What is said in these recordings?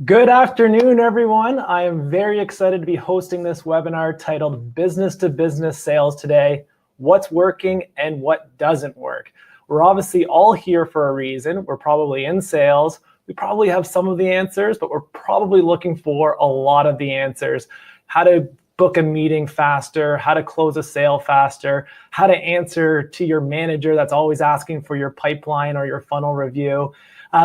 Good afternoon, everyone. I am very excited to be hosting this webinar titled Business to Business Sales today, what's working and what doesn't work. We're obviously all here for a reason. We're probably in sales. We probably have some of the answers, but we're probably looking for a lot of the answers. How to book a meeting faster, how to close a sale faster, how to answer to your manager that's always asking for your pipeline or your funnel review.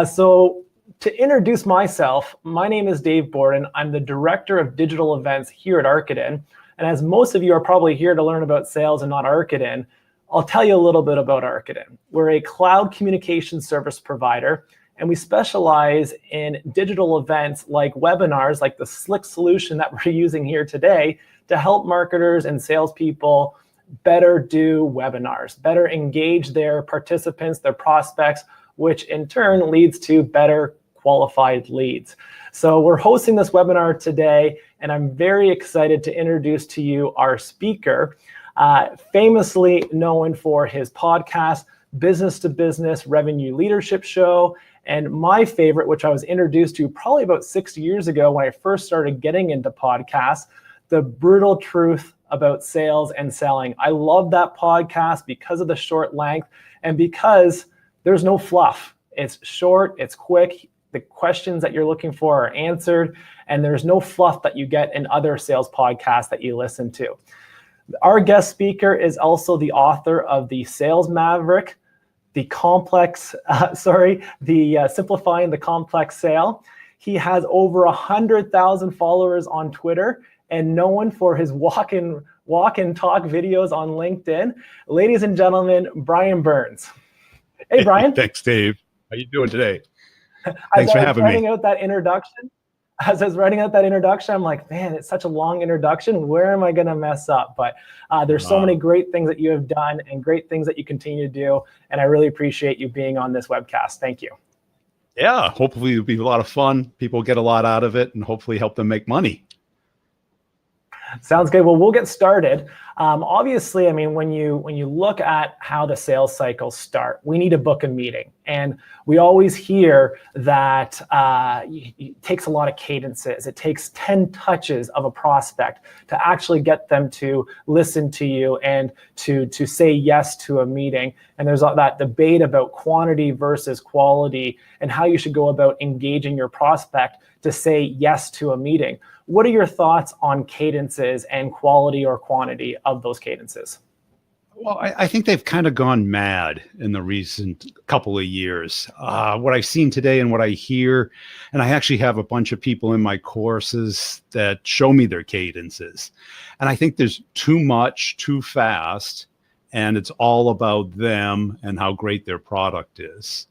So to introduce myself, my name is Dave Borden. I'm the Director of Digital Events here at Arcaden. And as most of you are probably here to learn about sales and not Arcaden, I'll tell you a little bit about Arcaden. We're a cloud communication service provider, and we specialize in digital events like webinars, like the slick solution that we're using here today to help marketers and salespeople better do webinars, better engage their participants, their prospects, which in turn leads to better qualified leads. So we're hosting this webinar today, and I'm very excited to introduce to you our speaker, famously known for his podcast, Business to Business Revenue Leadership Show, and my favorite, which I was introduced to probably about 6 years ago when I first started getting into podcasts, The Brutal Truth About Sales and Selling. I love that podcast because of the short length and because there's no fluff. It's short, it's quick. The questions that you're looking for are answered, and there's no fluff that you get in other sales podcasts that you listen to. Our guest speaker is also the author of the Sales Maverick, Simplifying the Complex Sale. He has over 100,000 followers on Twitter and known for his walk and talk videos on LinkedIn. Ladies and gentlemen, Brian Burns. Hey, Brian. Thanks, Dave. How you doing today? Thanks for having me. As I was writing out that introduction, I'm like, man, it's such a long introduction. Where am I going to mess up? But there's so many great things that you have done and great things that you continue to do. And I really appreciate you being on this webcast. Thank you. Yeah, hopefully it'll be a lot of fun. People get a lot out of it and hopefully help them make money. Sounds good. Well, we'll get started. Obviously, I mean, when you look at how the sales cycles start, we need to book a meeting. And we always hear that it takes a lot of cadences. It takes 10 touches of a prospect to actually get them to listen to you and to say yes to a meeting. And there's that debate about quantity versus quality and how you should go about engaging your prospect to say yes to a meeting. What are your thoughts on cadences and quality or quantity of those cadences? Well, I think they've kind of gone mad in the recent couple of years. What I've seen today and what I hear, and I actually have a bunch of people in my courses that show me their cadences. And I think there's too much, too fast, and it's all about them and how great their product is.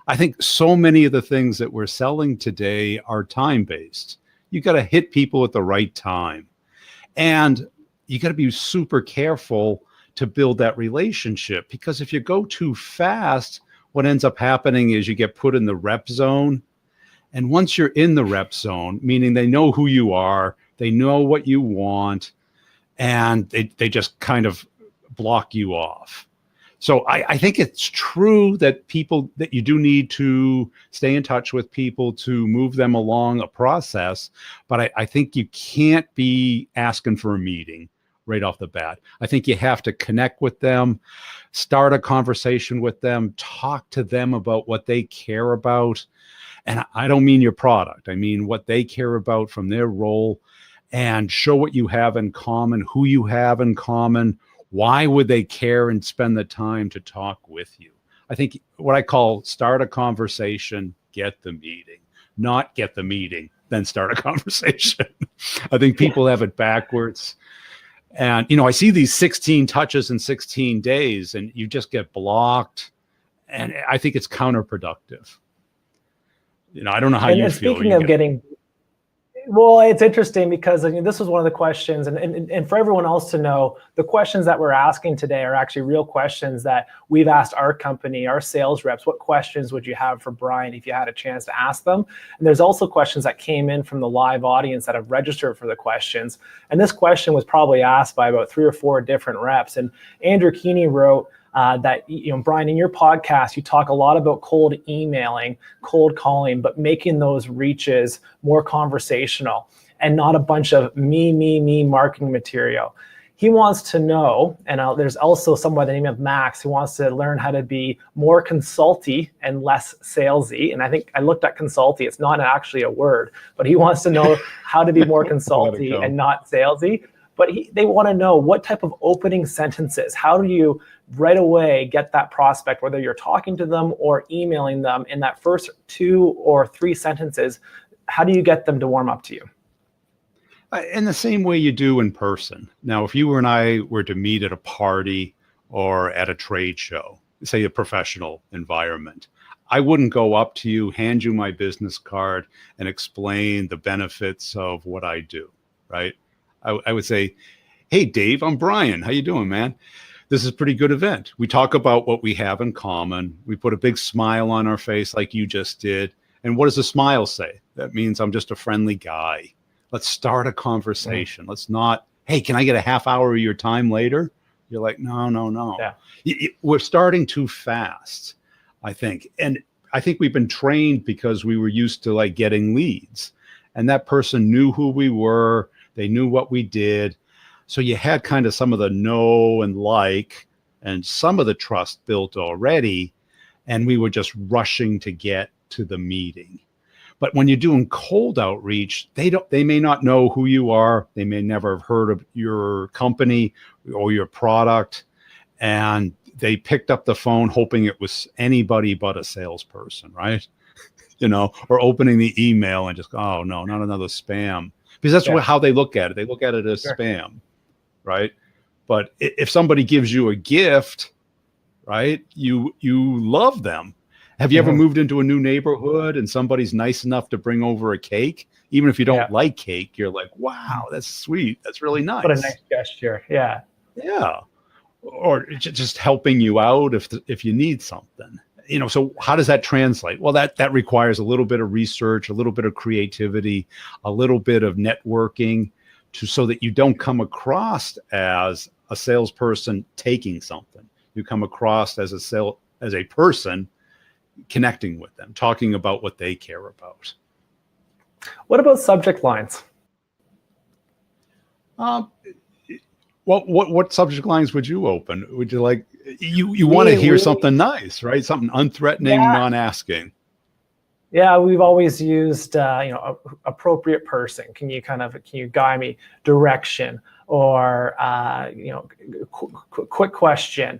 I think so many of the things that we're selling today are time-based. You got to hit people at the right time. And you got to be super careful to build that relationship, because if you go too fast, what ends up happening is you get put in the rep zone. And once you're in the rep zone, meaning they know who you are, they know what you want, and they just kind of block you off. So I think it's true that you do need to stay in touch with people to move them along a process, but I think you can't be asking for a meeting right off the bat. I think you have to connect with them, start a conversation with them, talk to them about what they care about. And I don't mean your product. I mean what they care about from their role, and show what you have in common, who you have in common. Why would they care and spend the time to talk with you? I think what I call start a conversation, get the meeting, not get the meeting, then start a conversation. I think people have it backwards. And, I see these 16 touches in 16 days and you just get blocked. And I think it's counterproductive. I don't know how you feel. Speaking of getting... Well, it's interesting because this was one of the questions, and for everyone else to know, the questions that we're asking today are actually real questions that we've asked our company, our sales reps. What questions would you have for Brian if you had a chance to ask them? And there's also questions that came in from the live audience that have registered for the questions. And this question was probably asked by about 3 or 4 different reps. And Andrew Keeney wrote, that, Brian, in your podcast, you talk a lot about cold emailing, cold calling, but making those reaches more conversational and not a bunch of me marketing material. He wants to know, and there's also someone by the name of Max who wants to learn how to be more consulty and less salesy. And I think I looked at consulty, it's not actually a word, but he wants to know how to be more consulty and not salesy. But they want to know what type of opening sentences, how do you right away get that prospect, whether you're talking to them or emailing them, in that first 2 or 3 sentences, how do you get them to warm up to you? In the same way you do in person. Now, if you and I were to meet at a party or at a trade show, say a professional environment, I wouldn't go up to you, hand you my business card, and explain the benefits of what I do, right? I would say, hey, Dave, I'm Brian. How you doing, man? This is a pretty good event. We talk about what we have in common. We put a big smile on our face like you just did. And what does a smile say? That means I'm just a friendly guy. Let's start a conversation. Let's not, hey, can I get a half hour of your time later? You're like, no. Yeah. We're starting too fast, I think. And I think we've been trained because we were used to like getting leads. And that person knew who we were. They knew what we did. So you had kind of some of the know and like, and some of the trust built already. And we were just rushing to get to the meeting. But when you're doing cold outreach, they may not know who you are. They may never have heard of your company or your product. And they picked up the phone hoping it was anybody but a salesperson, right? Or opening the email and just, oh no, not another spam. Because that's how they look at it. They look at it as spam, right? But if somebody gives you a gift, right, you love them. Have you ever moved into a new neighborhood and somebody's nice enough to bring over a cake? Even if you don't like cake, you're like, wow, that's sweet. That's really nice. What a nice gesture. Yeah. Yeah. Or just helping you out if you need something. So how does that translate? Well, that requires a little bit of research, a little bit of creativity, a little bit of networking so that you don't come across as a salesperson taking something. You come across as a person connecting with them, talking about what they care about. What about subject lines? Well, what subject lines would you open? Would you like, you want to hear something nice, right? Something unthreatening, non-asking. Yeah, we've always used, appropriate person. Can you guide me? Direction, or quick question.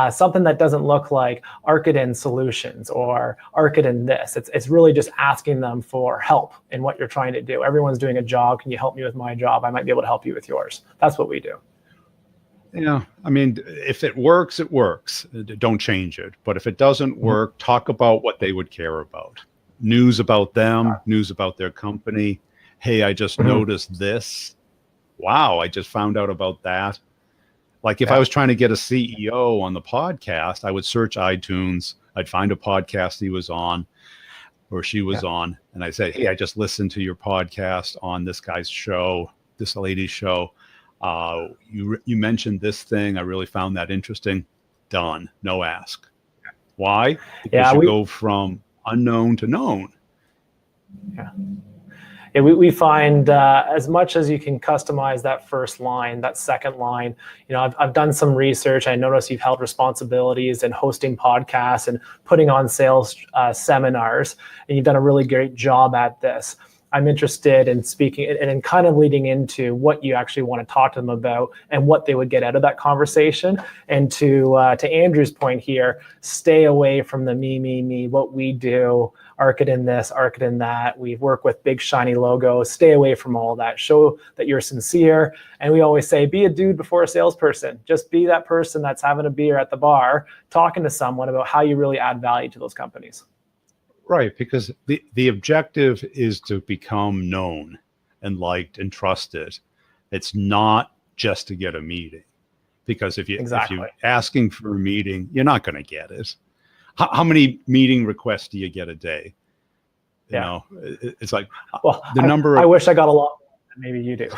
Something that doesn't look like Arcadin Solutions or Arcadin this. It's really just asking them for help in what you're trying to do. Everyone's doing a job. Can you help me with my job? I might be able to help you with yours. That's what we do. Yeah, I mean, if it works, it works. Don't change it. But if it doesn't work, talk about what they would care about. News about them, news about their company. Hey, I just noticed this. Wow, I just found out about that. Like if I was trying to get a CEO on the podcast, I would search iTunes. I'd find a podcast he was on or she was on. And I say, hey, I just listened to your podcast on this guy's show, this lady's show. You mentioned this thing. I really found that interesting. Done. No ask. Why? Because you go from unknown to known. Yeah, we find as much as you can customize that first line, that second line, I've done some research. I noticed you've held responsibilities in hosting podcasts and putting on sales seminars, and you've done a really great job at this. I'm interested in speaking and in kind of leading into what you actually want to talk to them about and what they would get out of that conversation. And to Andrew's point here, stay away from the me, what we do, Arcadin this, Arcadin that. We work with big shiny logos. Stay away from all that. Show that you're sincere. And we always say, be a dude before a salesperson. Just be that person that's having a beer at the bar, talking to someone about how you really add value to those companies. Right, because the objective is to become known and liked and trusted. It's not just to get a meeting, because if you're asking for a meeting, you're not going to get it. How many meeting requests do you get a day? You know, it's like the number. I wish I got a lot. Maybe you do.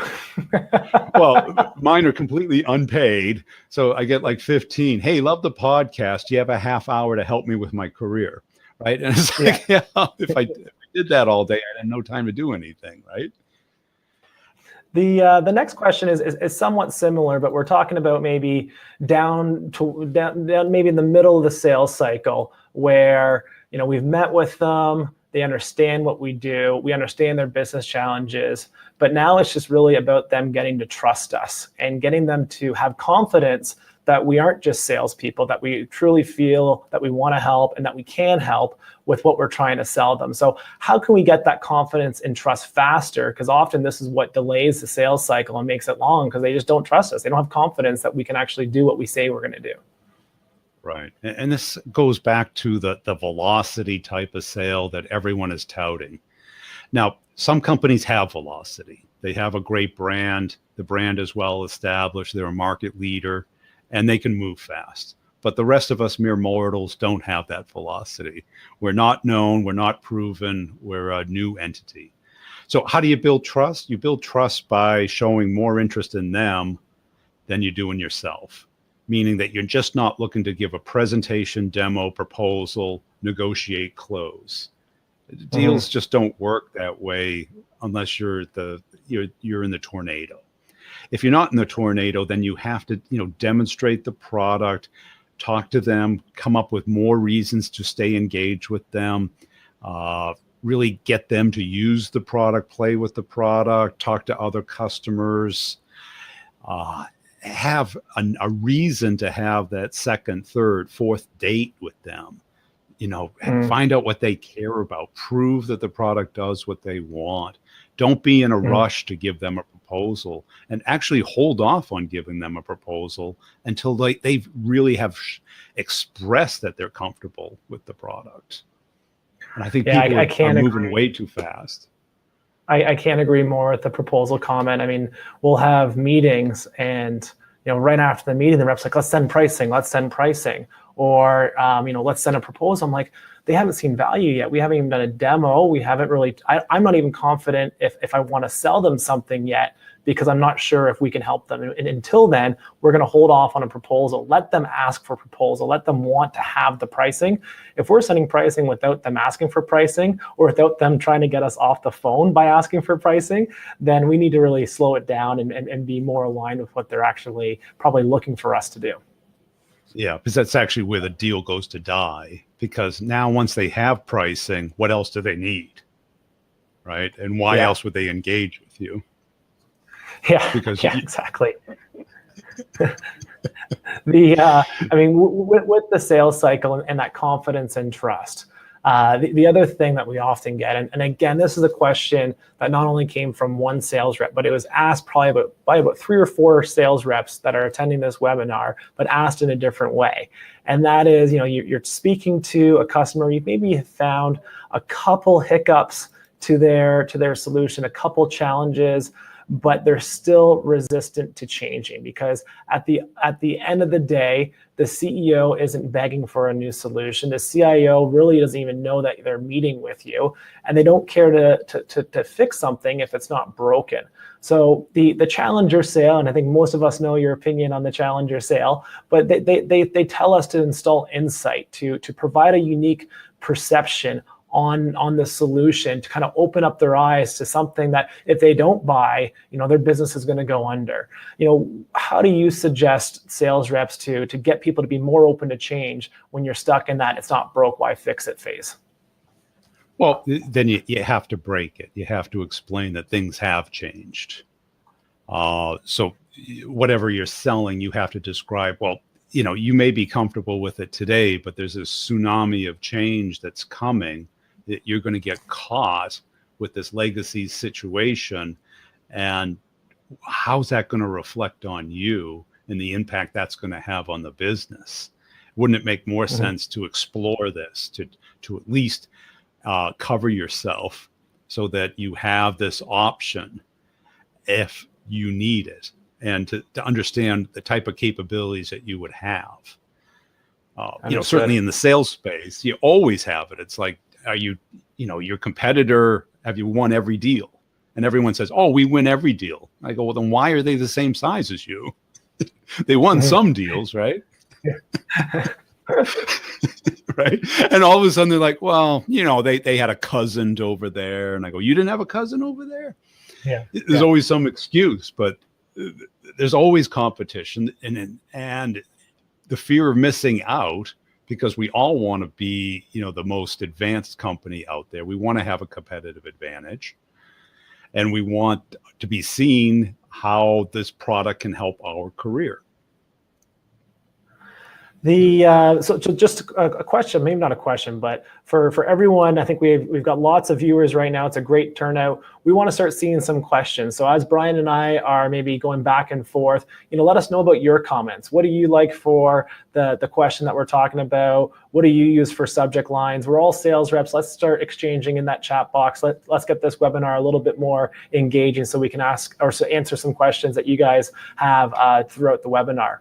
Well, mine are completely unpaid. So I get like 15. Hey, love the podcast. Do you have a half hour to help me with my career? Right. And it's like, yeah, if I did that all day, I'd have no time to do anything. Right. The next question is somewhat similar, but we're talking about maybe down maybe in the middle of the sales cycle where, you know, we've met with them, they understand what we do, we understand their business challenges, but now it's just really about them getting to trust us and getting them to have confidence that we aren't just salespeople, that we truly feel that we want to help and that we can help with what we're trying to sell them. So how can we get that confidence and trust faster? Because often this is what delays the sales cycle and makes it long, because they just don't trust us. They don't have confidence that we can actually do what we say we're going to do. Right. And this goes back to the velocity type of sale that everyone is touting. Now, some companies have velocity. They have a great brand. The brand is well established. They're a market leader and they can move fast. But the rest of us mere mortals don't have that velocity. We're not known. We're not proven. We're a new entity. So how do you build trust? You build trust by showing more interest in them than you do in yourself. Meaning that you're just not looking to give a presentation, demo, proposal, negotiate, close. Deals just don't work that way unless you're in the tornado. If you're not in the tornado, then you have to, demonstrate the product, talk to them, come up with more reasons to stay engaged with them, really get them to use the product, play with the product, talk to other customers, have a reason to have that second, third, fourth date with them, find out what they care about, prove that the product does what they want. Don't be in a rush to give them a proposal, and actually hold off on giving them a proposal until they really have expressed that they're comfortable with the product. And I think people are moving way too fast. I can't agree more with the proposal comment. I mean, we'll have meetings and, right after the meeting, the rep's like, let's send pricing. Or, let's send a proposal. I'm like, they haven't seen value yet. We haven't even done a demo. We haven't really, I'm not even confident if I want to sell them something yet, because I'm not sure if we can help them. And until then, we're going to hold off on a proposal. Let them ask for proposal. Let them want to have the pricing. If we're sending pricing without them asking for pricing, or without them trying to get us off the phone by asking for pricing, then we need to really slow it down and be more aligned with what they're actually probably looking for us to do. Yeah, because that's actually where the deal goes to die. Because now once they have pricing, what else do they need? Right? And why else would they engage with you? Yeah, because exactly. With the sales cycle and that confidence and trust, the other thing that we often get, and again, this is a question that not only came from one sales rep, but it was asked probably by about 3 or 4 sales reps that are attending this webinar, but asked in a different way. And that is, you're speaking to a customer, you maybe have found a couple hiccups to their solution, a couple challenges, but they're still resistant to changing, because at the end of the day, the CEO isn't begging for a new solution. The CIO really doesn't even know that they're meeting with you, and they don't care to fix something if it's not broken. So the challenger sale, and I think most of us know your opinion on the challenger sale, but they tell us to install insight, to provide a unique perception on the solution, to kind of open up their eyes to something that if they don't buy, their business is going to go under. How do you suggest sales reps to get people to be more open to change when you're stuck in that it's not broke, why fix it phase? Well, then you have to break it. You have to explain that things have changed. So whatever you're selling, you have to describe, well, you may be comfortable with it today, but there's a tsunami of change that's coming. That you're going to get caught with this legacy situation, and how's that going to reflect on you and the impact that's going to have on the business? Wouldn't it make more sense to explore this, to at least cover yourself so that you have this option if you need it, and to understand the type of capabilities that you would have? Certainly in the sales space, you always have it. It's like, are you, your competitor, have you won every deal? And everyone says, oh, we win every deal. I go, well, then why are they the same size as you? They won some deals, right? Right. And all of a sudden they're like, well, they had a cousin over there. And I go, you didn't have a cousin over there? Yeah. There's always some excuse, but there's always competition and the fear of missing out, because we all want to be, the most advanced company out there. We want to have a competitive advantage, and we want to be seen how this product can help our career. So just a question, maybe not a question, but for everyone, I think we've got lots of viewers right now. It's a great turnout. We want to start seeing some questions. So as Brian and I are maybe going back and forth, let us know about your comments. What do you like for the question that we're talking about? What do you use for subject lines? We're all sales reps. Let's start exchanging in that chat box. Let's get this webinar a little bit more engaging so we can answer some questions that you guys have throughout the webinar.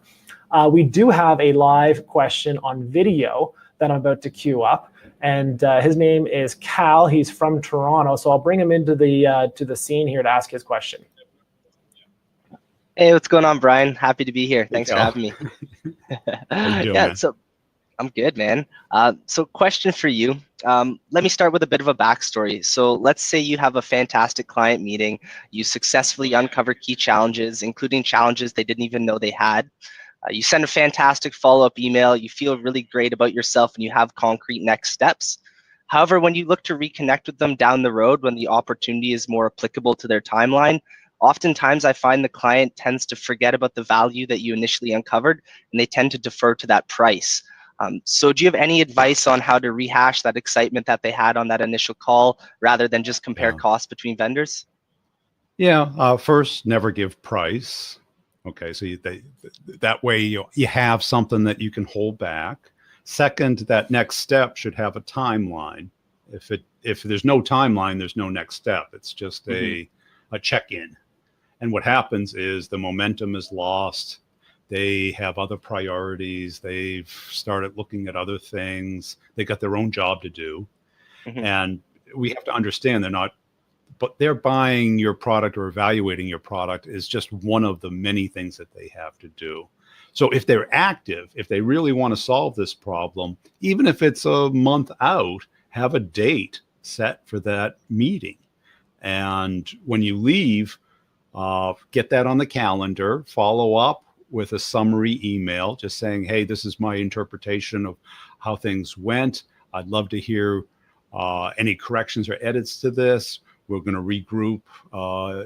We do have a live question on video that I'm about to queue up, and his name is Cal. He's from Toronto, so I'll bring him into the scene here to ask his question. Hey, what's going on, Brian? Happy to be here. Thanks for having me. How you doing, yeah, man? so I'm good, man. So question for you. Let me start with a bit of a backstory. So let's say you have a fantastic client meeting. You successfully uncover key challenges, including challenges they didn't even know they had. You send a fantastic follow-up email, you feel really great about yourself, and you have concrete next steps. However, when you look to reconnect with them down the road, when the opportunity is more applicable to their timeline, oftentimes I find the client tends to forget about the value that you initially uncovered, and they tend to defer to that price. So do you have any advice on how to rehash that excitement that they had on that initial call, rather than just compare costs between vendors? Yeah, first, never give price. Okay, so that way you have something that you can hold back. Second, that next step should have a timeline. If there's no timeline, there's no next step. It's just a check-in. And what happens is the momentum is lost. They have other priorities. They've started looking at other things. They got their own job to do. And we have to understand but they're buying your product or evaluating your product is just one of the many things that they have to do. So if they're active, if they really want to solve this problem, even if it's a month out, have a date set for that meeting. And when you leave, get that on the calendar, follow up with a summary email, just saying, hey, this is my interpretation of how things went. I'd love to hear any corrections or edits to this. We're going to regroup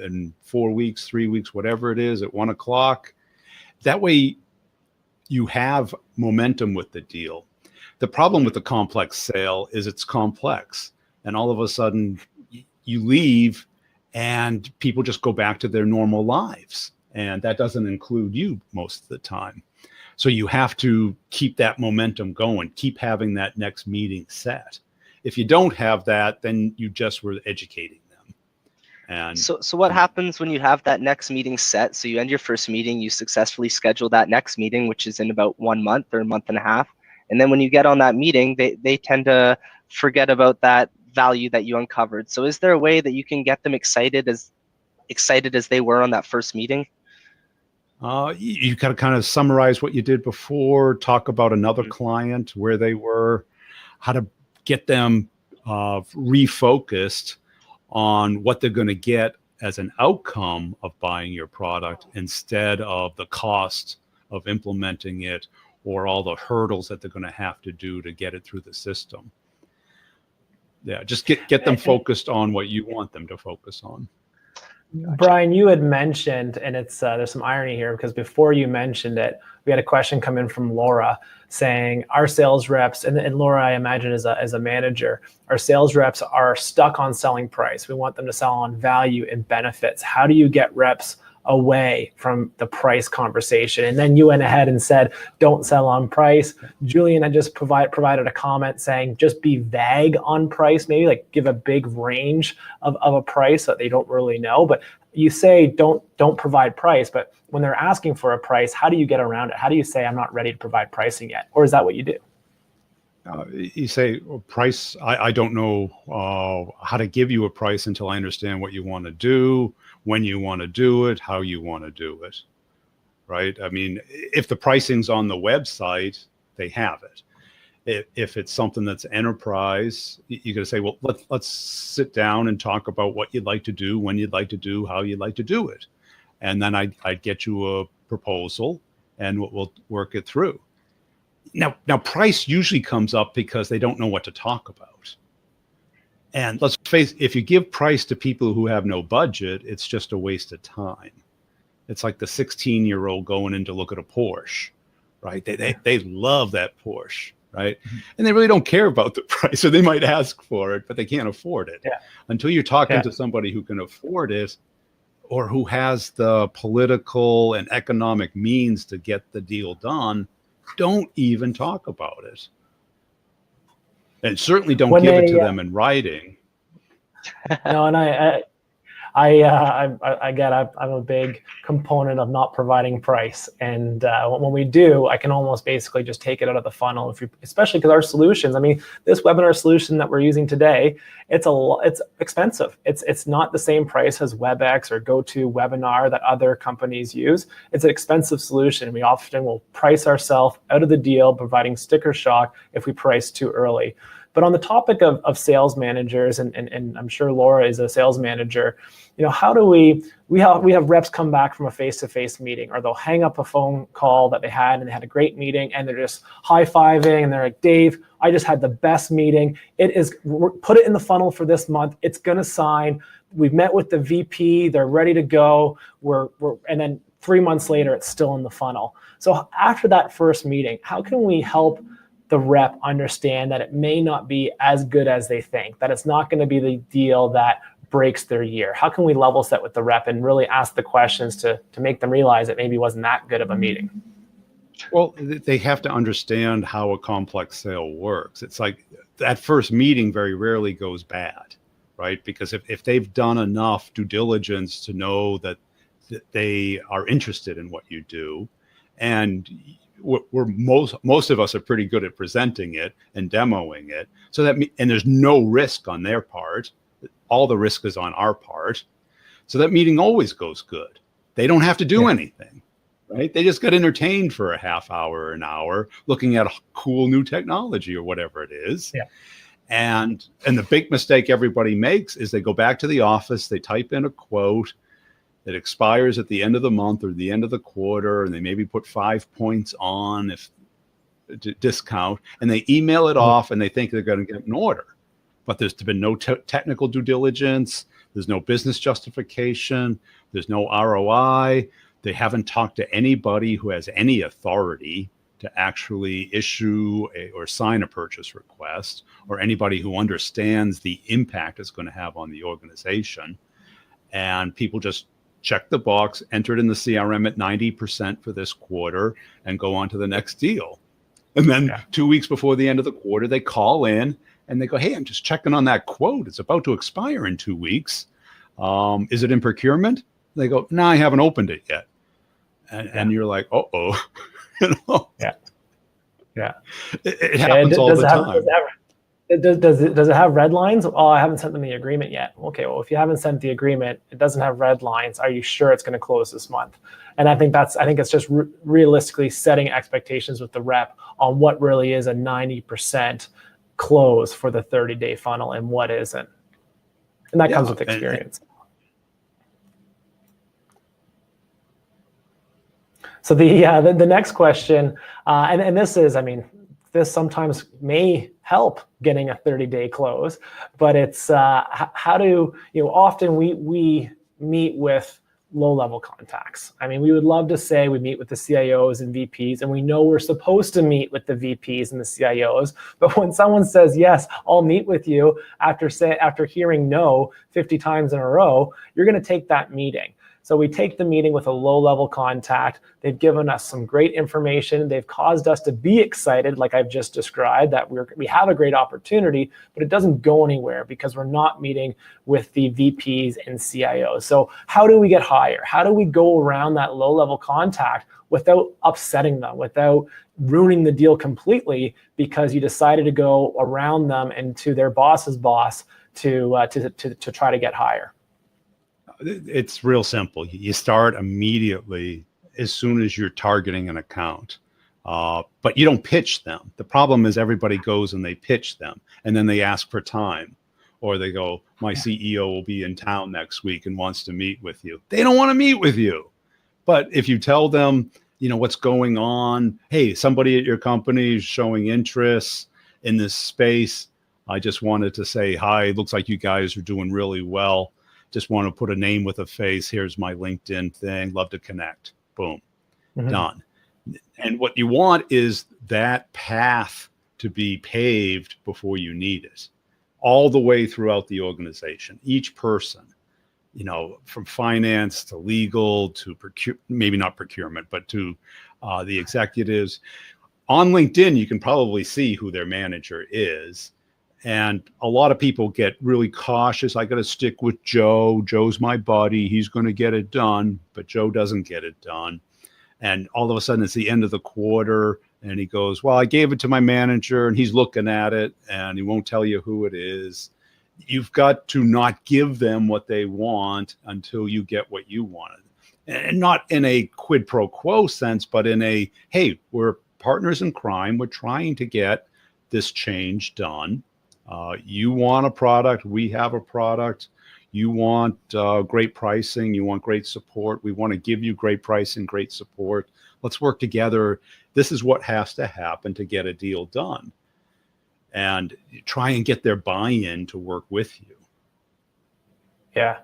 in 4 weeks, 3 weeks, whatever it is, at 1 o'clock. That way you have momentum with the deal. The problem with the complex sale is it's complex. And all of a sudden you leave and people just go back to their normal lives. And that doesn't include you most of the time. So you have to keep that momentum going, keep having that next meeting set. If you don't have that, then you just were educating them. And so what happens when you have that next meeting set? So you end your first meeting, you successfully schedule that next meeting, which is in about 1 month or a month and a half. And then when you get on that meeting, they tend to forget about that value that you uncovered. So is there a way that you can get them excited as they were on that first meeting? You got to kind of summarize what you did before, talk about another client, where they were, how to get them refocused on what they're going to get as an outcome of buying your product, instead of the cost of implementing it or all the hurdles that they're going to have to do to get it through the system. Yeah, just get them focused on what you want them to focus on. Gotcha. Brian, you had mentioned, and it's there's some irony here, because before you mentioned it, we had a question come in from Laura saying our sales reps, and Laura, I imagine, as a manager, our sales reps are stuck on selling price. We want them to sell on value and benefits. How do you get reps away from the price conversation? And then you went ahead and said, don't sell on price. Julian had just provided a comment saying, just be vague on price, maybe like give a big range of a price that they don't really know. But you say don't provide price, but when they're asking for a price, how do you get around it? How do you say, I'm not ready to provide pricing yet? Or is that what you do? You say, well, price, I don't know how to give you a price until I understand what you want to do, when you want to do it, how you want to do it, right? I mean, if the pricing's on the website, they have it. If it's something that's enterprise, you got to say, well, let's sit down and talk about what you'd like to do, when you'd like to do, how you'd like to do it. And then I'd get you a proposal and we'll work it through. Now, price usually comes up because they don't know what to talk about. And let's face it, if you give price to people who have no budget, it's just a waste of time. It's like the 16-year-old going in to look at a Porsche, right? They love that Porsche, right? Mm-hmm. And they really don't care about the price, or they might ask for it, but they can't afford it. Yeah. Until you're talking to somebody who can afford it, or who has the political and economic means to get the deal done, don't even talk about it. And certainly don't give it to them in writing. No, and I get I'm a big component of not providing price, and when we do, I can almost basically just take it out of the funnel. Especially because our solutions, I mean, this webinar solution that we're using today, it's expensive. It's not the same price as WebEx or GoToWebinar that other companies use. It's an expensive solution. We often will price ourselves out of the deal, providing sticker shock if we price too early. But on the topic of sales managers, and I'm sure Laura is a sales manager, how do we have reps come back from a face-to-face meeting, or they'll hang up a phone call that they had and they had a great meeting and they're just high-fiving and they're like, Dave, I just had the best meeting. Put it in the funnel for this month. It's going to sign. We've met with the VP. They're ready to go. And then 3 months later, it's still in the funnel. So after that first meeting, how can we help the rep understand that it may not be as good as they think, that it's not going to be the deal that breaks their year? How can we level set with the rep and really ask the questions to make them realize it maybe wasn't that good of a meeting? Well, they have to understand how a complex sale works. It's like that first meeting very rarely goes bad, right? Because if they've done enough due diligence to know that they are interested in what you do, and most of us are pretty good at presenting it and demoing it, and there's no risk on their part. All the risk is on our part. So that meeting always goes good. They don't have to do anything, right? They just got entertained for a half hour or an hour looking at a cool new technology or whatever it is. Yeah. And the big mistake everybody makes is they go back to the office, they type in a quote that expires at the end of the month or the end of the quarter, and they maybe put 5 points on if discount, and they email it off and they think they're going to get an order. But there's been no technical due diligence. There's no business justification. There's no ROI. They haven't talked to anybody who has any authority to actually issue or sign a purchase request, or anybody who understands the impact it's going to have on the organization. And people just check the box, enter it in the CRM at 90% for this quarter, and go on to the next deal. And then 2 weeks before the end of the quarter, they call in and they go, hey, I'm just checking on that quote. It's about to expire in 2 weeks. Is it in procurement? They go, no, I haven't opened it yet. And you're like, uh-oh. It happens all the time. Does it have red lines? Oh, I haven't sent them the agreement yet. Okay, well, if you haven't sent the agreement, it doesn't have red lines. Are you sure it's going to close this month? And I think it's just realistically setting expectations with the rep on what really is a 90% close for the 30-day funnel and what isn't. And that comes with experience. So the next question, and this is, I mean, this sometimes may help getting a 30-day close, but it's how do, often we meet with low-level contacts. I mean, we would love to say we meet with the CIOs and VPs, and we know we're supposed to meet with the VPs and the CIOs, but when someone says, yes, I'll meet with you after hearing no 50 times in a row, you're going to take that meeting. So we take the meeting with a low-level contact. They've given us some great information. They've caused us to be excited, like I've just described, that we have a great opportunity, but it doesn't go anywhere because we're not meeting with the VPs and CIOs. So how do we get higher? How do we go around that low-level contact without upsetting them, without ruining the deal completely because you decided to go around them and to their boss's boss to try to get higher? It's real simple. You start immediately as soon as you're targeting an account, but you don't pitch them. The problem is everybody goes and they pitch them, and then they ask for time, or they go, my CEO will be in town next week and wants to meet with you. They don't want to meet with you. But if you tell them, what's going on, hey, somebody at your company is showing interest in this space. I just wanted to say hi. Looks like you guys are doing really well. Just want to put a name with a face. Here's my LinkedIn thing. Love to connect. Boom. Done. And what you want is that path to be paved before you need it, all the way throughout the organization. Each person, from finance to legal to maybe not procurement, but to the executives. On LinkedIn, you can probably see who their manager is. And a lot of people get really cautious. I got to stick with Joe. Joe's my buddy. He's going to get it done, but Joe doesn't get it done. And all of a sudden it's the end of the quarter and he goes, well, I gave it to my manager and he's looking at it and he won't tell you who it is. You've got to not give them what they want until you get what you wanted. And not in a quid pro quo sense, but in a, hey, we're partners in crime. We're trying to get this change done. You want a product, we have a product. You want great pricing, you want great support. We want to give you great pricing, great support. Let's work together. This is what has to happen to get a deal done. And try and get their buy-in to work with you. Yeah.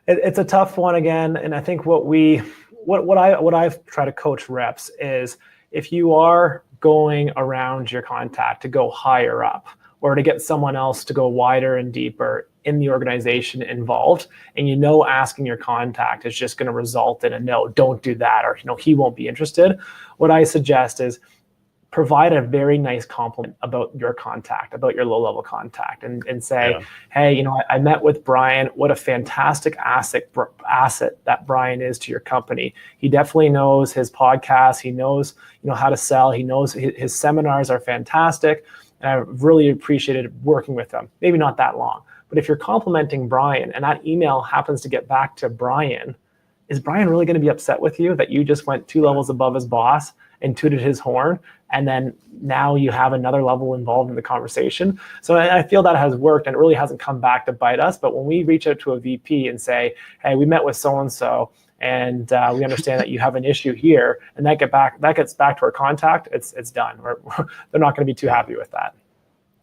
It's a tough one again. And I think what I've tried to coach reps is, if you are going around your contact to go higher up or to get someone else to go wider and deeper in the organization involved, and asking your contact is just going to result in a no, don't do that, or he won't be interested, what I suggest is provide a very nice compliment about your contact, about your low-level contact, and say, hey, I met with Brian. What a fantastic asset that Brian is to your company. He definitely knows his podcast. He knows, how to sell. He knows his seminars are fantastic. And I really appreciated working with him. Maybe not that long, but if you're complimenting Brian and that email happens to get back to Brian, is Brian really going to be upset with you that you just went 2 levels above his boss and tooted his horn, and then now you have another level involved in the conversation? So I feel that has worked, and it really hasn't come back to bite us. But when we reach out to a VP and say, hey, we met with so-and-so, and we understand that you have an issue here, and that gets back to our contact, it's done. They're not going to be too happy with that.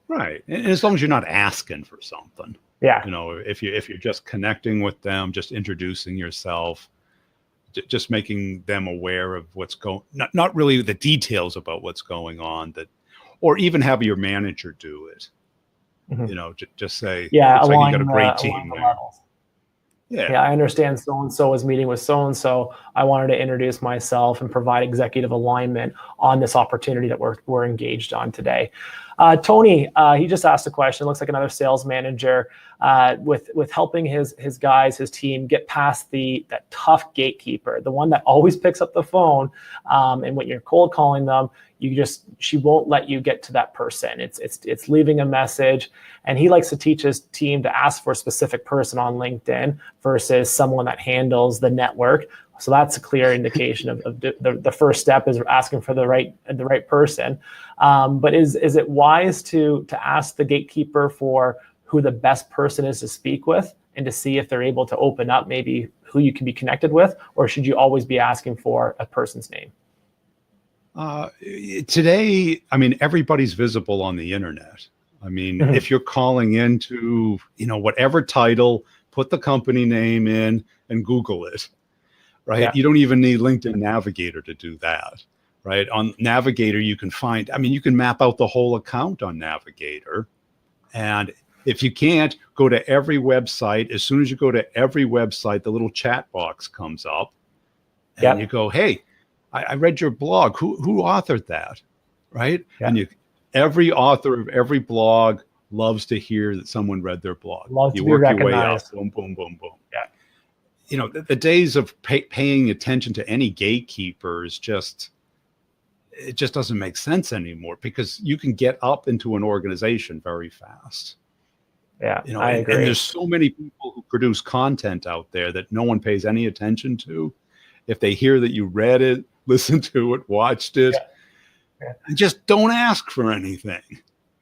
Right. And as long as you're not asking for something. Yeah. If you're just connecting with them, just introducing yourself, just making them aware of what's going, not really the details about what's going on, or even have your manager do it. Just say, looks like you got a great team there. Yeah, I understand so-and-so is meeting with so-and-so. I wanted to introduce myself and provide executive alignment on this opportunity that we're engaged on today. Tony, he just asked a question. Looks like another sales manager with helping his guys, his team, get past that tough gatekeeper, the one that always picks up the phone, and when you're cold calling them, she won't let you get to that person. It's leaving a message, and he likes to teach his team to ask for a specific person on LinkedIn versus someone that handles the network. So that's a clear indication of the first step is asking for the right person. But is it wise to ask the gatekeeper for who the best person is to speak with and to see if they're able to open up maybe who you can be connected with, or should you always be asking for a person's name? Today, everybody's visible on the internet. If you're calling into, whatever title, put the company name in and Google it. Right. Yeah. You don't even need LinkedIn Navigator to do that. Right. On Navigator, you can you can map out the whole account on Navigator. And If you can't, go to every website. As soon as you go to every website, the little chat box comes up, and you go, "Hey, I read your blog. Who authored that?" Right? Yep. And every author of every blog loves to hear that someone read their blog. Loves you to be work recognized. your way up. Boom, boom, boom, boom. Yeah. You know, the days of paying attention to any gatekeepers it just doesn't make sense anymore, because you can get up into an organization very fast. Yeah, You know, I agree. and there's so many people who produce content out there that no one pays any attention to. If they hear that you read it, listened to it, watched it, just don't ask for anything,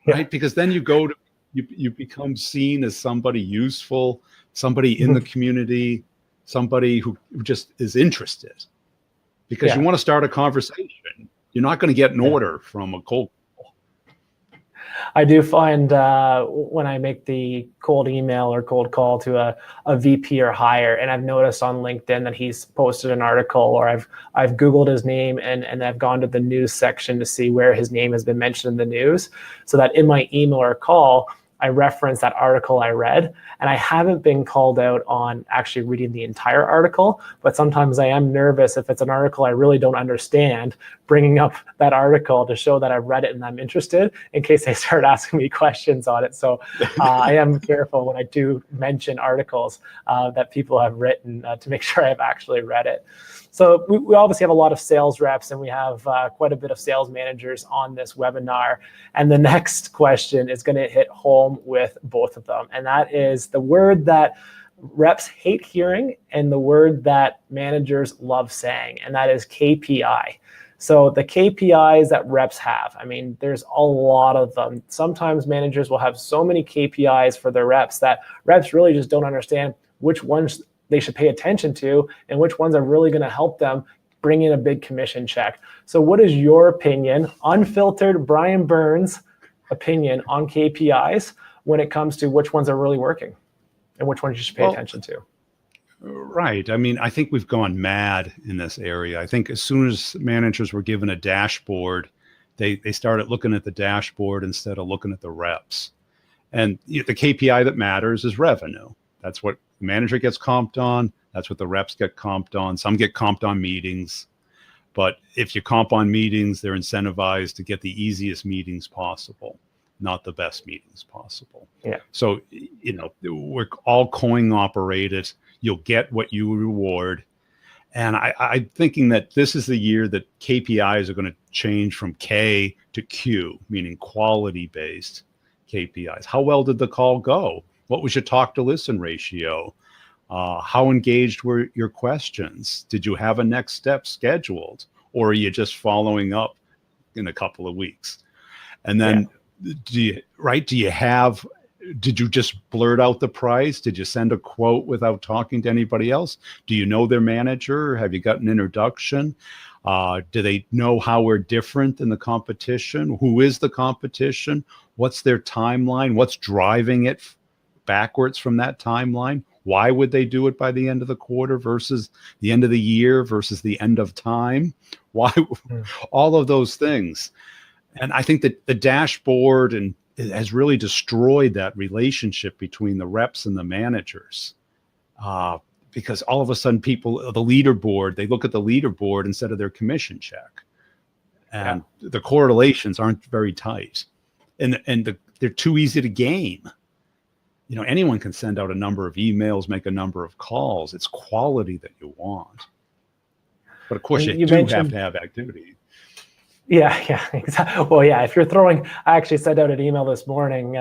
right? Because then you become seen as somebody useful, somebody in the community, somebody who just is interested. Because you want to start a conversation. You're not going to get an order from a cold call. I do find when I make the cold email or cold call to a VP or higher, and I've noticed on LinkedIn that he's posted an article, or I've Googled his name and I've gone to the news section to see where his name has been mentioned in the news, so that in my email or call, I reference that article I read. And I haven't been called out on actually reading the entire article, but sometimes I am nervous if it's an article I really don't understand, bringing up that article to show that I've read it and I'm interested, in case they start asking me questions on it. So I am careful when I do mention articles that people have written to make sure I've actually read it. So we obviously have a lot of sales reps, and we have quite a bit of sales managers on this webinar. And the next question is going to hit home with both of them. And that is the word that reps hate hearing and the word that managers love saying, and that is KPI. So the KPIs that reps have, I mean, there's a lot of them. Sometimes managers will have so many KPIs for their reps that reps really just don't understand which ones they should pay attention to and which ones are really going to help them bring in a big commission check. So what is your opinion, unfiltered Brian Burns opinion, on KPIs when it comes to which ones are really working and which ones you should pay attention to? Right. I mean, I think we've gone mad in this area. I think as soon as managers were given a dashboard, they started looking at the dashboard instead of looking at the reps. And the KPI that matters is revenue. That's what the manager gets comped on. That's what the reps get comped on. Some get comped on meetings. But if you comp on meetings, they're incentivized to get the easiest meetings possible, not the best meetings possible. Yeah. So, you know, we're all coin operated. You'll get what you reward. And I'm thinking that this is the year that KPIs are going to change from K to Q, meaning quality-based KPIs. How well did the call go? What was your talk to listen ratio? How engaged were your questions? Did you have a next step scheduled, or are you just following up in a couple of weeks? And then did you just blurt out the price? Did you send a quote without talking to anybody else? Do you know their manager? Have you got an introduction? Do they know how we're different than the competition? Who is the competition? What's their timeline? What's driving it backwards from that timeline? Why would they do it by the end of the quarter versus the end of the year versus the end of time? Why? All of those things. And I think that the dashboard has really destroyed that relationship between the reps and the managers. Because all of a sudden the leaderboard, they look at the leaderboard instead of their commission check. And the correlations aren't very tight. And they're too easy to game. You know, anyone can send out a number of emails, make a number of calls. It's quality that you want. But of course, you do have to have activity. Yeah, exactly. Well, yeah, if you're throwing, I actually sent out an email this morning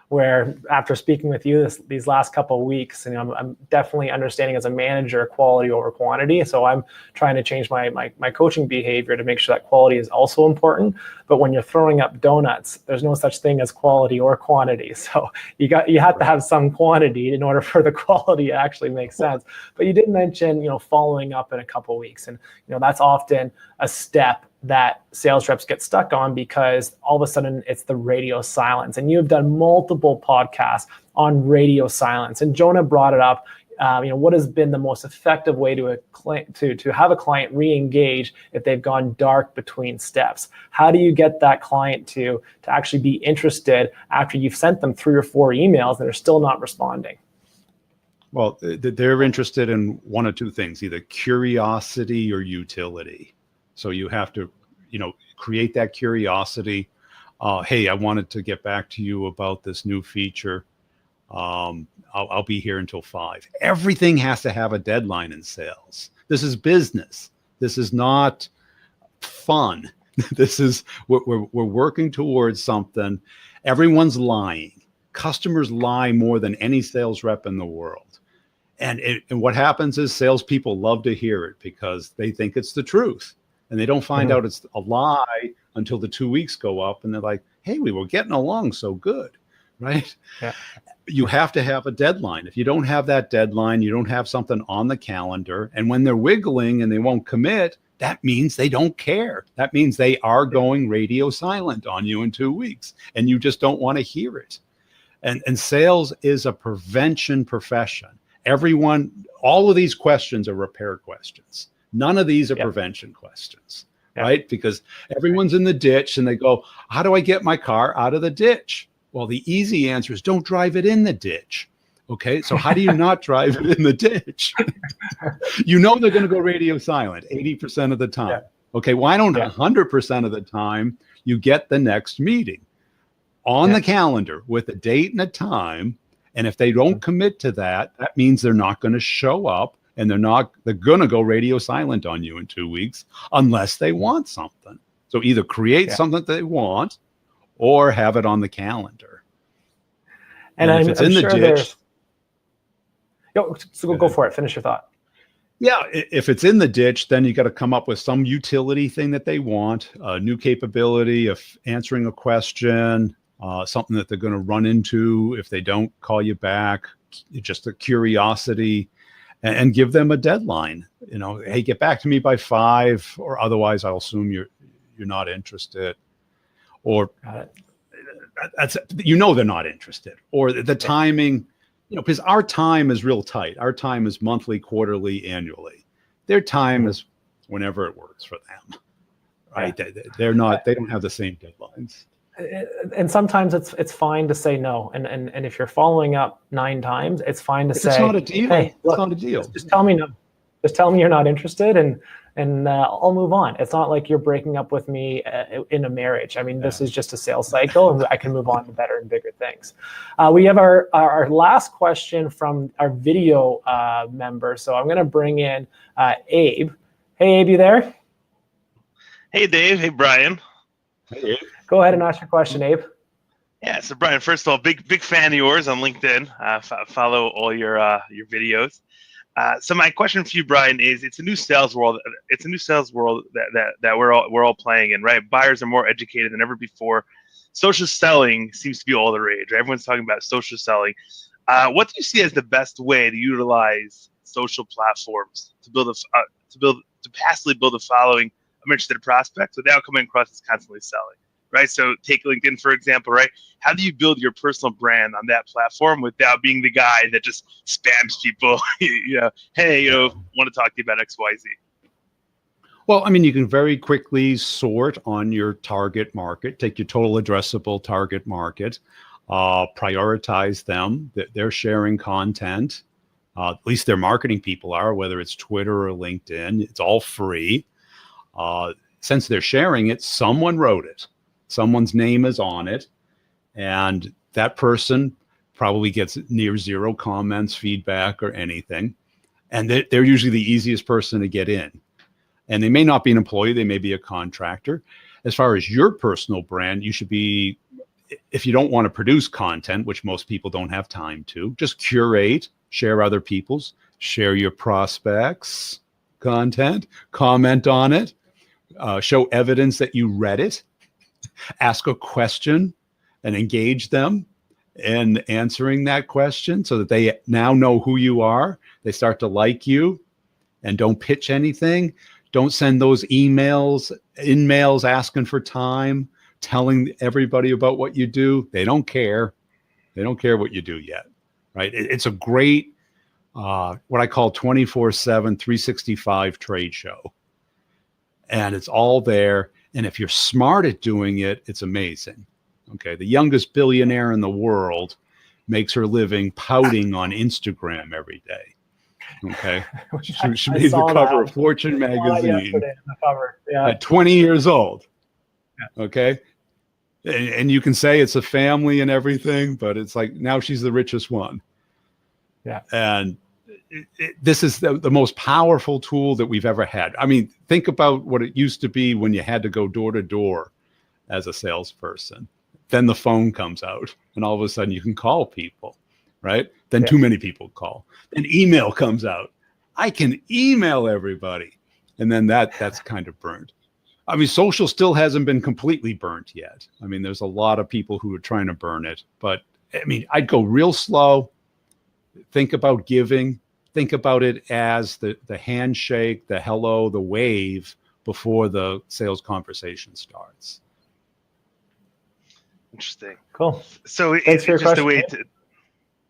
where after speaking with you these last couple of weeks, and I'm definitely understanding as a manager quality over quantity. So I'm trying to change my coaching behavior to make sure that quality is also important. But when you're throwing up donuts, there's no such thing as quality or quantity. So you have to have some quantity in order for the quality to actually make sense. But you did mention, following up in a couple of weeks, and that's often a step that sales reps get stuck on because all of a sudden it's the radio silence. And you've done multiple podcasts on radio silence. And Jonah brought it up what has been the most effective way to have a client re-engage if they've gone dark between steps? How do you get that client to actually be interested after you've sent them 3 or 4 emails and they're still not responding? Well, they're interested in one of two things, either curiosity or utility. So you have to, create that curiosity. Hey, I wanted to get back to you about this new feature. I'll be here until 5. Everything has to have a deadline in sales. This is business. This is not fun. This is we're working towards something. Everyone's lying. Customers lie more than any sales rep in the world. And what happens is salespeople love to hear it because they think it's the truth. And they don't find out it's a lie until the 2 weeks go up and they're like, hey, we were getting along so good, right? Yeah. You have to have a deadline. If you don't have that deadline, you don't have something on the calendar. And when they're wiggling and they won't commit, that means they don't care. That means they are going radio silent on you in 2 weeks and you just don't want to hear it. And sales is a prevention profession. All of these questions are repair questions. None of these are prevention questions, right? Because everyone's in the ditch and they go, how do I get my car out of the ditch? Well, the easy answer is don't drive it in the ditch. Okay, so how do you not drive it in the ditch? They're going to go radio silent 80% of the time. Yeah. Okay, why don't 100% of the time you get the next meeting on the calendar with a date and a time? And if they don't commit to that, that means they're not going to show up and they're going to go radio silent on you in 2 weeks unless they want something. So either create something that they want or have it on the calendar. And if it's in the ditch, so go for it. Finish your thought. Yeah, if it's in the ditch, then you got to come up with some utility thing that they want, a new capability of answering a question, something that they're going to run into if they don't call you back, just a curiosity, and give them a deadline. Hey, get back to me by 5, or otherwise I'll assume you're not interested. Or they're not interested. Or the timing, because our time is real tight. Our time is monthly, quarterly, annually. Their time is whenever it works for them, right? They don't have the same deadlines. And sometimes it's fine to say no. And if you're following up 9 times, it's fine to say, it's not a deal. Hey, look, it's not a deal. Just tell me no. Just tell me you're not interested, and I'll move on. It's not like you're breaking up with me in a marriage. I mean, this is just a sales cycle, and I can move on to better and bigger things. We have our last question from our video member. So I'm going to bring in Abe. Hey, Abe, you there? Hey, Dave. Hey, Brian. Hey, Abe. Go ahead and ask your question, Abe. Yeah, so Brian, first of all, big fan of yours on LinkedIn. Follow all your videos. So my question for you, Brian, is it's a new sales world. It's a new sales world that we're all playing in, right? Buyers are more educated than ever before. Social selling seems to be all the rage, right? Everyone's talking about social selling. What do you see as the best way to utilize social platforms to passively build a following of interested prospects without coming across as constantly selling? Right. So take LinkedIn, for example, right? How do you build your personal brand on that platform without being the guy that just spams people? Hey, want to talk to you about X, Y, Z? Well, I mean, you can very quickly sort on your target market, take your total addressable target market, prioritize them. They're sharing content. At least their marketing people are, whether it's Twitter or LinkedIn. It's all free. Since they're sharing it, someone wrote it. Someone's name is on it, and that person probably gets near 0 comments, feedback, or anything. And they're usually the easiest person to get in. And they may not be an employee, they may be a contractor. As far as your personal brand, you should be, if you don't want to produce content, which most people don't have time to, just curate, share other people's, share your prospects' content, comment on it, show evidence that you read it. Ask a question and engage them in answering that question so that they now know who you are. They start to like you, and don't pitch anything. Don't send those emails asking for time, telling everybody about what you do. They don't care. They don't care what you do yet, right? It's a great what I call 24/7, 365 trade show. And it's all there. And if you're smart at doing it, it's amazing. Okay. The youngest billionaire in the world makes her living pouting on Instagram every day. Okay. She made the cover of Fortune magazine at 20 years old. Okay. And you can say it's a family and everything, but it's like now she's the richest one. Yeah. And this is the most powerful tool that we've ever had. I mean, think about what it used to be when you had to go door to door as a salesperson. Then the phone comes out and all of a sudden you can call people, right? Then too many people call. Then email comes out. I can email everybody. And then that's kind of burned. I mean, social still hasn't been completely burnt yet. I mean, there's a lot of people who are trying to burn it. But I mean, I'd go real slow. Think about giving. Think about it as the handshake, the hello, the wave before the sales conversation starts. Interesting. Cool. So Thanks for your it's just question. a way to.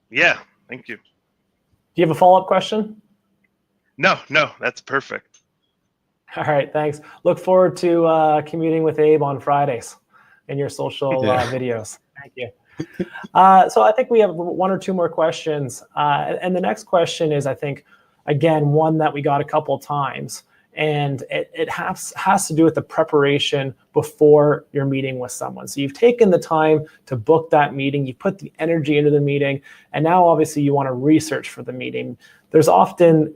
Yeah. Thank you. Do you have a follow-up question? No, that's perfect. All right, thanks. Look forward to commuting with Abe on Fridays in your social videos. Thank you. So I think we have one or two more questions. And the next question is, I think, again, one that we got a couple times. And it has to do with the preparation before your meeting with someone. So you've taken the time to book that meeting, you put the energy into the meeting, and now obviously you want to research for the meeting. There's often,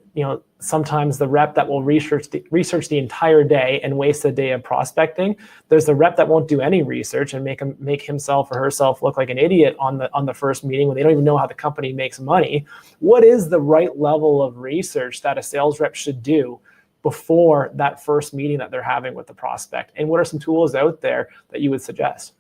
sometimes the rep that will research the entire day and waste a day of prospecting. There's the rep that won't do any research and make himself or herself look like an idiot on the first meeting when they don't even know how the company makes money. What is the right level of research that a sales rep should do before that first meeting that they're having with the prospect? And what are some tools out there that you would suggest?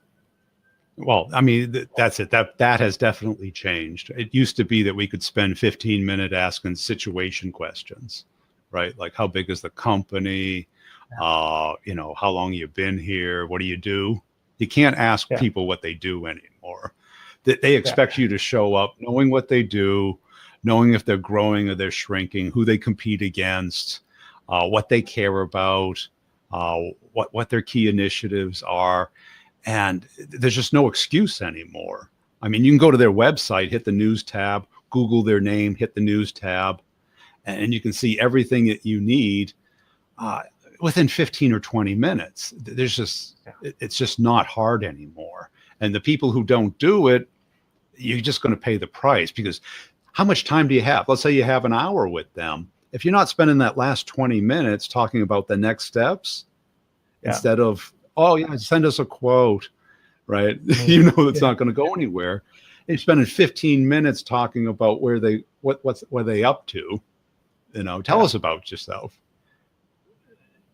Well, I mean, that's it. That has definitely changed. It used to be that we could spend 15 minutes asking situation questions, right? Like, how big is the company? How long you've been here? What do you do? You can't ask people what they do anymore. They expect you to show up knowing what they do, knowing if they're growing or they're shrinking, who they compete against, what they care about, what their key initiatives are. And there's just no excuse anymore. I mean, you can go to their website, hit the news tab, Google their name, hit the news tab, and you can see everything that you need within 15 or 20 minutes. It's just not hard anymore. And the people who don't do it, you're just going to pay the price, because how much time do you have? Let's say you have an hour with them. If you're not spending that last 20 minutes talking about the next steps, instead of, send us a quote, right? It's not going to go anywhere. You're spending 15 minutes talking about what are they up to? Tell us about yourself.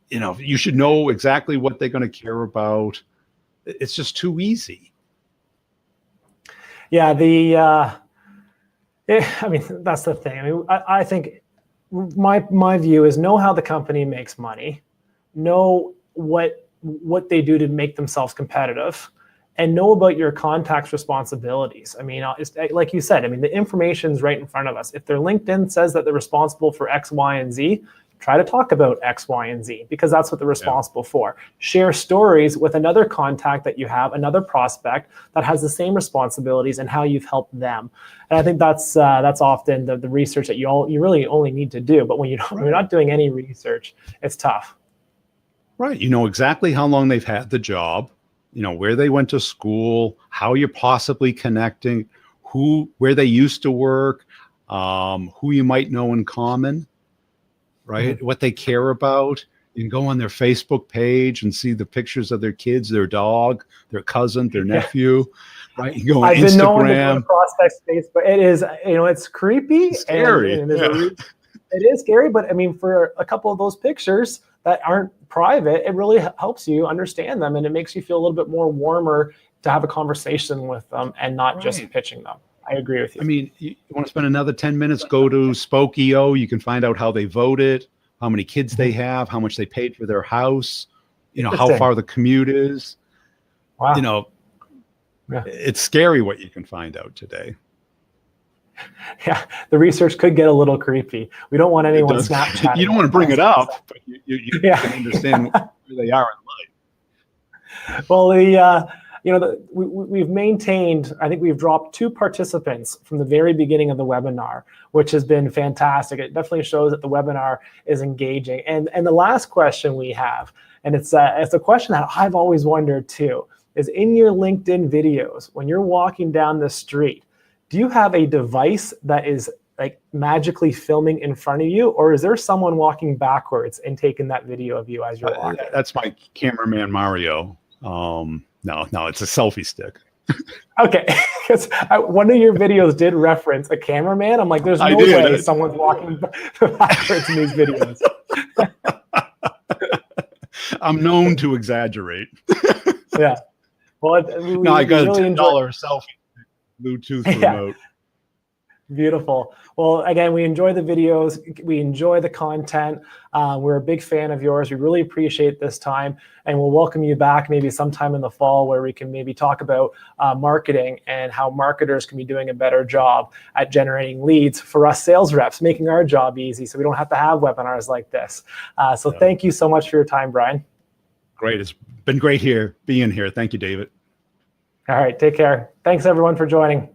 You should know exactly what they're going to care about. It's just too easy. Yeah, that's the thing. I mean, I think my view is know how the company makes money, know what they do to make themselves competitive, and know about your contact's responsibilities. I mean, it's, like you said, the information's right in front of us. If their LinkedIn says that they're responsible for X, Y, and Z, try to talk about X, Y, and Z, because that's what they're responsible for. Share stories with another contact that you have, another prospect that has the same responsibilities, and how you've helped them. And I think that's often the research that you really only need to do. But when you're not doing any research, it's tough. Right. You know exactly how long they've had the job, where they went to school, how you're possibly connecting, where they used to work, who you might know in common, right? What they care about. You can go on their Facebook page and see the pictures of their kids, their dog, their cousin, their nephew, right? You go on I've Instagram. been known to go to prospects' Facebook. It is, it's creepy. It's scary. And it is scary, but for a couple of those pictures that aren't private, it really helps you understand them, and it makes you feel a little bit more warmer to have a conversation with them and not just pitching them. I agree with you. I mean, you want to spend another 10 minutes, go to Spokeo. You can find out how they voted, how many kids they have, how much they paid for their house, how far the commute is. Wow. It's scary what you can find out today. Yeah, the research could get a little creepy. We don't want anyone Snapchatting. You don't want to bring it up, but you Yeah. can understand where they are in life. Well, we've maintained, I think we've dropped 2 participants from the very beginning of the webinar, which has been fantastic. It definitely shows that the webinar is engaging. And the last question we have, and it's a question that I've always wondered too, is in your LinkedIn videos, when you're walking down the street, do you have a device that is like magically filming in front of you, or is there someone walking backwards and taking that video of you as you're walking? That's my cameraman Mario. No, it's a selfie stick. Okay, because one of your videos did reference a cameraman. I'm like, there's no way someone's walking backwards in these videos. I'm known to exaggerate. Yeah. Well, I got a $10 selfie Bluetooth remote. Beautiful. Well, again, we enjoy the videos. We enjoy the content. We're a big fan of yours. We really appreciate this time. And we'll welcome you back maybe sometime in the fall where we can maybe talk about marketing and how marketers can be doing a better job at generating leads for us sales reps, making our job easy so we don't have to have webinars like this. Thank you so much for your time, Brian. Great. It's been great being here. Thank you, David. All right. Take care. Thanks, everyone, for joining.